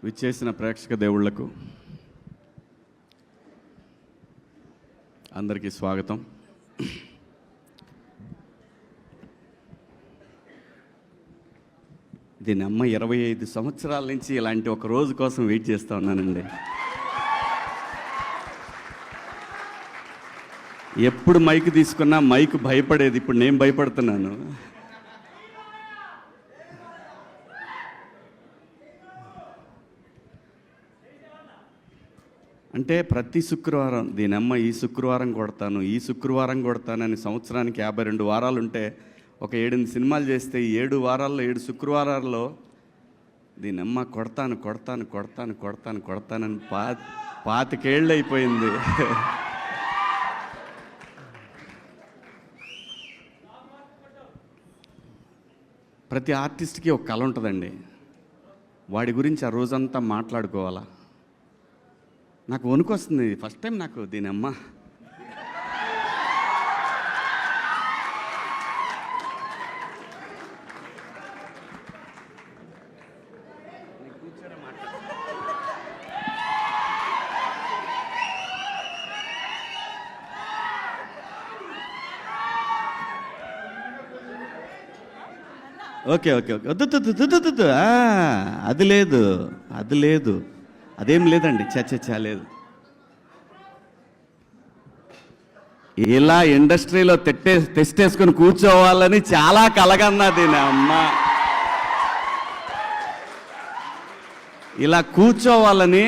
విచ్చేసిన ప్రేక్షక దేవుళ్లకు అందరికీ స్వాగతం. దీని అమ్మ 25 సంవత్సరాల నుంచి ఇలాంటి ఒక రోజు కోసం వెయిట్ చేస్తూ ఉన్నానండి. ఎప్పుడు మైక్ తీసుకున్నా మైక్ భయపడేది, ఇప్పుడు నేను భయపడుతున్నాను. అంటే ప్రతి శుక్రవారం దీనమ్మ ఈ శుక్రవారం కొడతానని సంవత్సరానికి 52 వారాలు ఉంటే ఒక 7 సినిమాలు చేస్తే ఈ 7 వారాల్లో 7 శుక్రవారాల్లో దీనమ్మ కొడతానని 25 ఏళ్ళు అయిపోయింది. ప్రతి ఆర్టిస్ట్కి ఒక కళ ఉంటుందండి. వాడి గురించి ఆ రోజంతా మాట్లాడుకోవాలా. నాకు వణుకు వస్తుంది. ఫస్ట్ టైం నాకు దీనమ్మ ఓకే వద్దు అది లేదు అదేం లేదండి. లేదు. ఇలా ఇండస్ట్రీలో తెస్టేసుకొని కూర్చోవాలని చాలా కలగన్నా దీని అమ్మ. ఇలా కూర్చోవాలని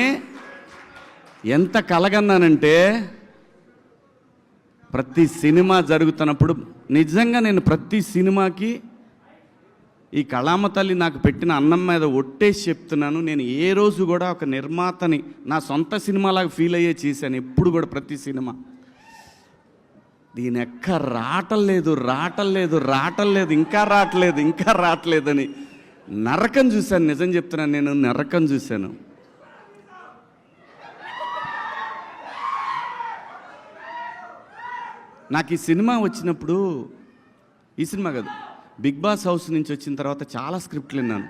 ఎంత కలగన్నానంటే, ప్రతి సినిమా జరుగుతున్నప్పుడు నిజంగా నేను ప్రతి సినిమాకి ఈ కళామ తల్లి నాకు పెట్టిన అన్నం మీద ఒట్టేసి చెప్తున్నాను. నేను ఏ రోజు కూడా ఒక నిర్మాతని నా సొంత సినిమాలాగా ఫీల్ అయ్యే చేశాను. ఎప్పుడు కూడా ప్రతి సినిమా దీని ఎక్క రావటం లేదు ఇంకా రావట్లేదని నరకం చూశాను. నిజం చెప్తున్నాను, నేను నరకం చూశాను. నాకు ఈ సినిమా వచ్చినప్పుడు, ఈ సినిమా కాదు, బిగ్ బాస్ హౌస్ నుంచి వచ్చిన తర్వాత చాలా స్క్రిప్ట్లు విన్నాను.